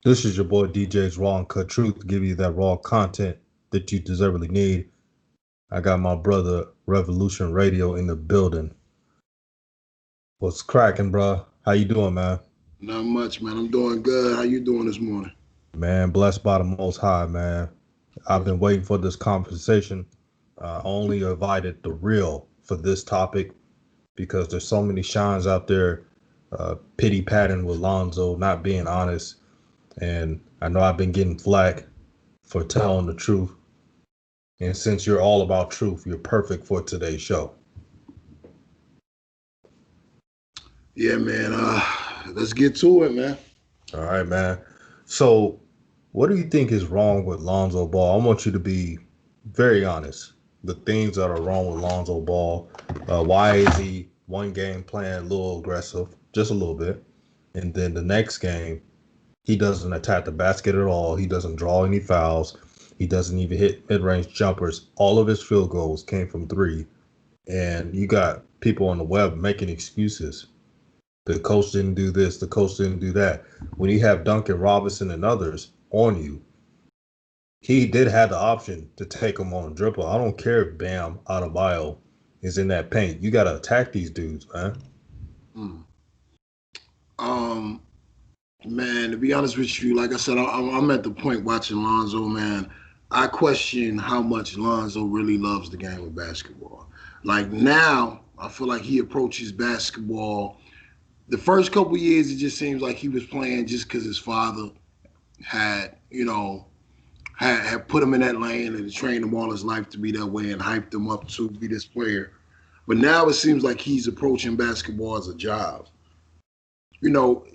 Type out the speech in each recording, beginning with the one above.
This is your boy DJ's Raw and Cut Truth to give you that raw content that you deservedly need. I got my brother Revolution Radio in the building. What's cracking, bro? How you doing, man? Not much, man. I'm doing good. How you doing this morning? Man, blessed by the Most High, man. I've been waiting for this conversation. I only invited the real for this topic because there's so many shines out there, pity patting with Lonzo, not being honest. And I know I've been getting flack for telling the truth. And since you're all about truth, you're perfect for today's show. Yeah, man. Let's get to it, man. All right, man. So, what do you think is wrong with Lonzo Ball? I want you to be very honest. The things that are wrong with Lonzo Ball. Why is he one game playing a little aggressive, just a little bit, and then the next game he doesn't attack the basket at all. He doesn't draw any fouls. He doesn't even hit mid-range jumpers. All of his field goals came from three. And you got people on the web making excuses. The coach didn't do this. The coach didn't do that. When you have Duncan Robinson and others on you, he did have the option to take them on a dribble. I don't care if Bam Adebayo is in that paint. You got to attack these dudes, man. Mm. Um, Man, to be honest with you, like I said, I'm at the point watching Lonzo, man. I question how much Lonzo really loves the game of basketball. Like now, I feel like he approaches basketball. The first couple years, it just seems like he was playing just because his father had, had put him in that lane and trained him all his life to be that way and hyped him up to be this player. But now it seems like he's approaching basketball as a job.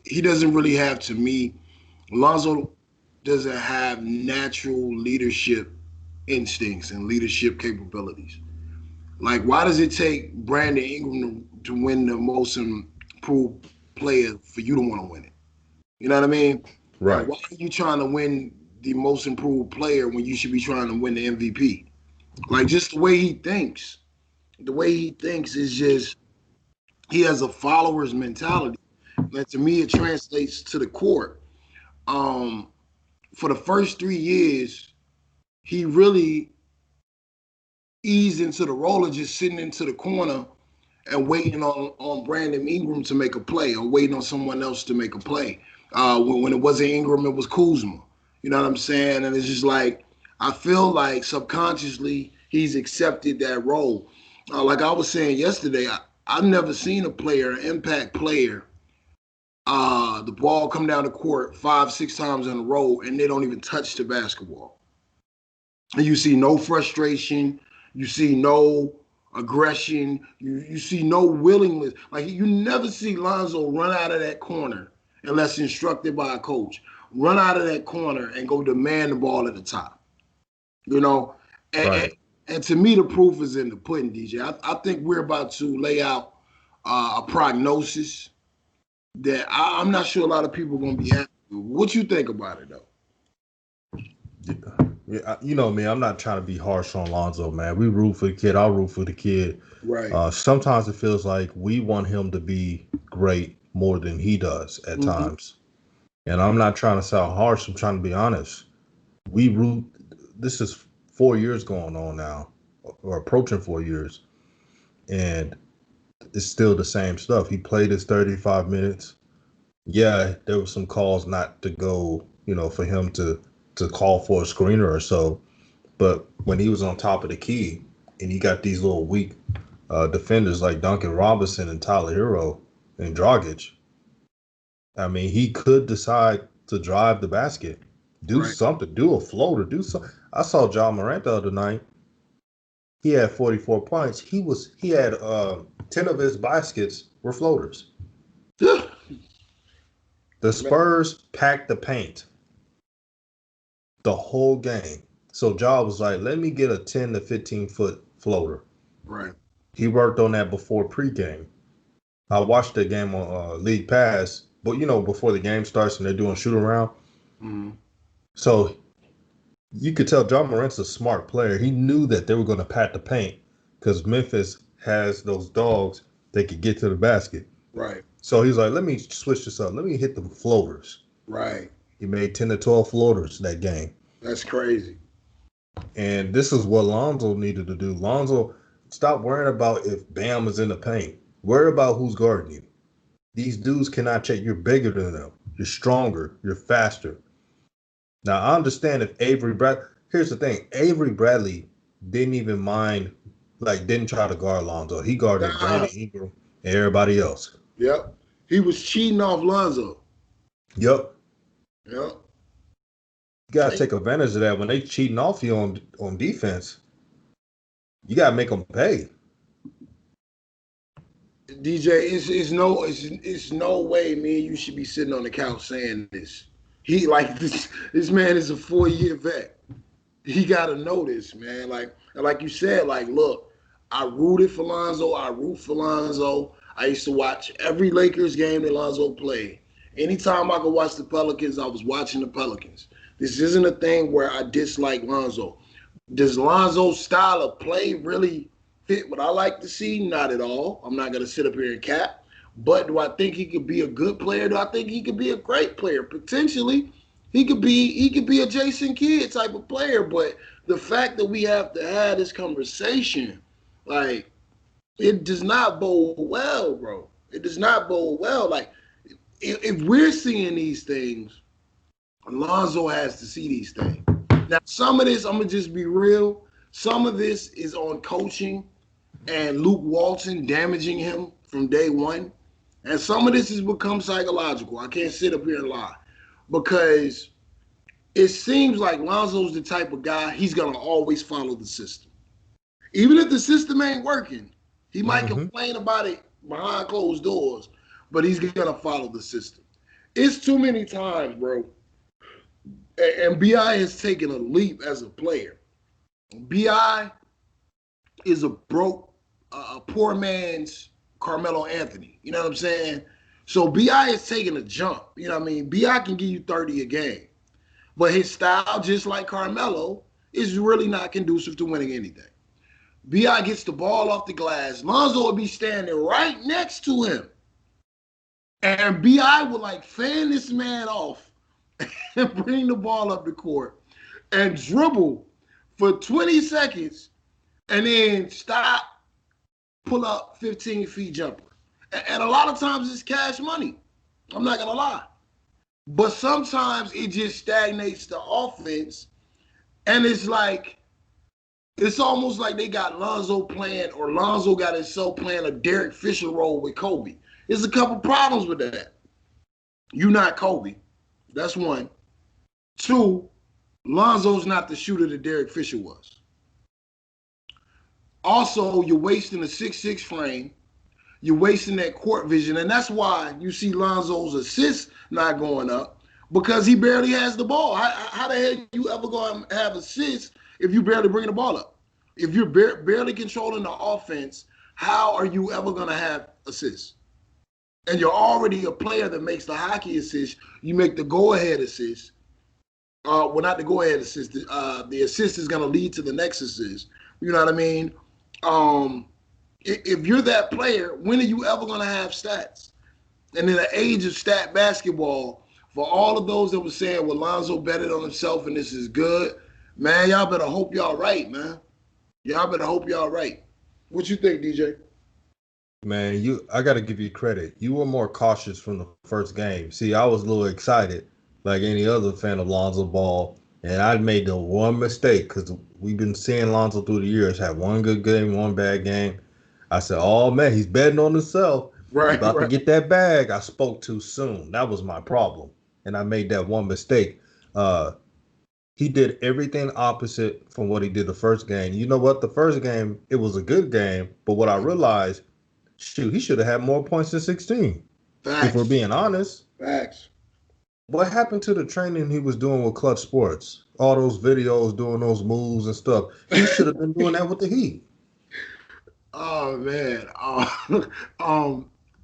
He doesn't really have, to me, Lonzo doesn't have natural leadership instincts and leadership capabilities. Like, why does it take Brandon Ingram to win the most improved player for you to want to win it? You know what I mean? Like, Right. why are you trying to win the most improved player when you should be trying to win the MVP? Like, just the way he thinks. The way he thinks is just, he has a follower's mentality. And to me, it translates to the court. Um, for the first 3 years, he really eased into the role of just sitting into the corner and waiting on Brandon Ingram to make a play or waiting on someone else to make a play. When it wasn't Ingram, it was Kuzma. You know what I'm saying? And it's just like, I feel like subconsciously he's accepted that role. Like I was saying yesterday, I've never seen a player, an impact player, the ball come down the court 5, 6 times in a row and they don't even touch the basketball. And you see no frustration, you see no aggression, you see no willingness. Like you never see Lonzo run out of that corner unless instructed by a coach. Run out of that corner and go demand the ball at the top. You know, and, and, Right. and to me the proof is in the pudding, DJ. I think we're about to lay out a prognosis that I'm not sure a lot of people are gonna be happy with. What you think about it though? Yeah, you know me. I'm not trying to be harsh on Lonzo, man. We root for the kid. I'll root for the kid. Right. Sometimes it feels like we want him to be great more than he does at Mm-hmm. times. And I'm not trying to sound harsh. I'm trying to be honest. We root. This is 4 years going on now, or approaching 4 years, and it's still the same stuff. He played his 35 minutes. Yeah, there were some calls not to go, for him to call for a screener or so. But when he was on top of the key, and he got these little weak defenders like Duncan Robinson and Tyler Hero and Dragic, I mean, he could decide to drive the basket, do Right. something, do a floater, do something. I saw John Morant the other night. He had 44 points. He had 10 of his baskets were floaters. The Spurs packed the paint the whole game. So Ja was like, let me get a 10 to 15-foot floater. Right. He worked on that before pregame. I watched the game on League Pass, but before the game starts and they're doing shoot around. Mm-hmm. So you could tell John Morant's a smart player. He knew that they were going to pat the paint because Memphis has those dogs that could get to the basket. Right. So he's like, let me switch this up. Let me hit the floaters. Right. He made 10 to 12 floaters that game. That's crazy. And this is what Lonzo needed to do. Lonzo, stop worrying about if Bam is in the paint. Worry about who's guarding you. These dudes cannot check. You're bigger than them. You're stronger. You're faster. Now, I understand if Avery Bradley. Here's the thing: Avery Bradley didn't even mind, like, didn't try to guard Lonzo. He guarded Nah. Brandon Ingram and everybody else. Yep. He was cheating off Lonzo. Yep. Yep. You gotta take advantage of that when they cheating off you on defense. You gotta make them pay. DJ, it's no way, man. You should be sitting on the couch saying this. He like this man is a 4-year vet. He got to know this, man. Like you said, like, look, I rooted for Lonzo. I root for Lonzo. I used to watch every Lakers game that Lonzo played. Anytime I could watch the Pelicans, I was watching the Pelicans. This isn't a thing where I dislike Lonzo. Does Lonzo's style of play really fit what I like to see? Not at all. I'm not going to sit up here and cap. But do I think he could be a good player? Do I think he could be a great player? Potentially, he could be a Jason Kidd type of player. But the fact that we have to have this conversation, like, it does not bode well, bro. It does not bode well. Like, if we're seeing these things, Lonzo has to see these things. Now, some of this, I'm going to just be real. Some of this is on coaching and Luke Walton damaging him from day one. And some of this has become psychological. I can't sit up here and lie. Because it seems like Lonzo's the type of guy, he's going to always follow the system. Even if the system ain't working, he might complain about it behind closed doors, but he's going to follow the system. It's too many times, bro. And B.I. has taken a leap as a player. B.I. is a poor man's Carmelo Anthony. You know what I'm saying? So B.I. is taking a jump. You know what I mean? B.I. can give you 30 a game. But his style, just like Carmelo, is really not conducive to winning anything. B.I. gets the ball off the glass. Lonzo will be standing right next to him. And B.I. will, like, fan this man off and bring the ball up the court and dribble for 20 seconds and then stop, pull up 15 feet jumper. And a lot of times it's cash money. I'm not going to lie. But sometimes it just stagnates the offense. And it's like, it's almost like they got Lonzo playing, or Lonzo got himself playing a Derek Fisher role with Kobe. There's a couple problems with that. You're not Kobe. That's one. Two, Lonzo's not the shooter that Derek Fisher was. Also, you're wasting a 6'6" frame. You're wasting that court vision. And that's why you see Lonzo's assists not going up, because he barely has the ball. How the hell you ever going to have assists if you barely bring the ball up? If you're barely controlling the offense, how are you ever going to have assists? And you're already a player that makes the hockey assist. You make the go-ahead assist. Well, not the go-ahead assist. The assist is going to lead to the next assist. You know what I mean? If you're that player, when are you ever going to have stats? And in the age of stat basketball, for all of those that were saying, well, Lonzo betted on himself and this is good, man, y'all better hope y'all right, man. Y'all better hope y'all right. What you think, DJ? Man, I got to give you credit. You were more cautious from the first game. See, I was a little excited, like any other fan of Lonzo Ball, and I made the one mistake, because we've been seeing Lonzo through the years have one good game, one bad game. I said, oh, man, he's betting on himself. Right, he's about right. to get that bag. I spoke too soon. That was my problem, and I made that one mistake. He did everything opposite from what he did the first game. You know what? The first game, it was a good game, but what I realized, shoot, he should have had more points than 16. Facts. If we're being honest. Facts. What happened to the training he was doing with Clutch Sports? All those videos doing those moves and stuff. He should have been doing that with the Heat. Oh man.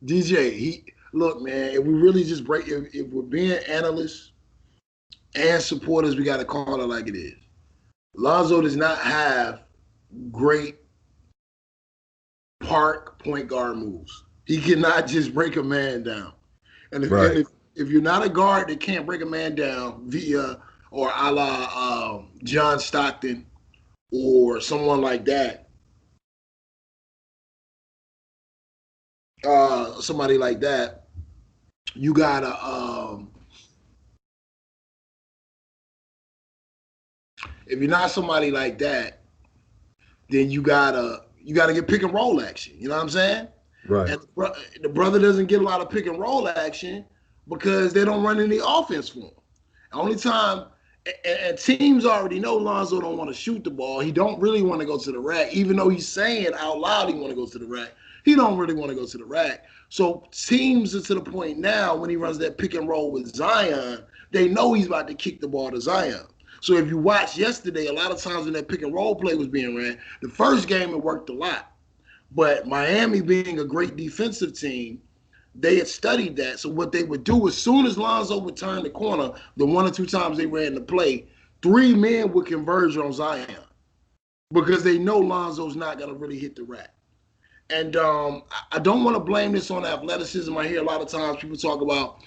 DJ, look, man, if we really just if we're being analysts and supporters, we got to call it like it is. Lonzo does not have great park point guard moves. He cannot just break a man down. And if If you're not a guard that can't break a man down via or a la John Stockton or someone like that, somebody like that, you gotta if you're not somebody like that, then you gotta get pick and roll action. You know what I'm saying? Right. And the brother doesn't get a lot of pick and roll action because they don't run any offense for him. Only time, and teams already know Lonzo don't want to shoot the ball. He don't really want to go to the rack, even though he's saying out loud he want to go to the rack. He don't really want to go to the rack. So teams are to the point now when he runs that pick and roll with Zion, they know he's about to kick the ball to Zion. So if you watch yesterday, a lot of times when that pick and roll play was being ran, the first game it worked a lot. But Miami being a great defensive team, they had studied that. So what they would do as soon as Lonzo would turn the corner, the one or two times they ran the play, three men would converge on Zion because they know Lonzo's not going to really hit the rack. And I don't want to blame this on athleticism. I hear a lot of times people talk about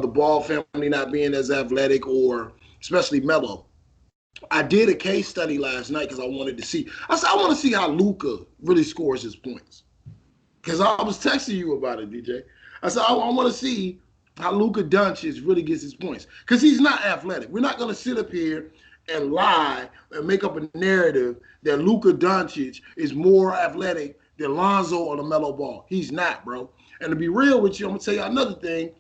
the Ball family not being as athletic or especially Melo. I did a case study last night because I wanted to see. I said, I want to see how Luka really scores his points. Because I was texting you about it, DJ. I said, I want to see how Luka Doncic really gets his points. Because he's not athletic. We're not going to sit up here and lie and make up a narrative that Luka Doncic is more athletic than Lonzo or LaMelo Ball. He's not, bro. And to be real with you, I'm going to tell you another thing.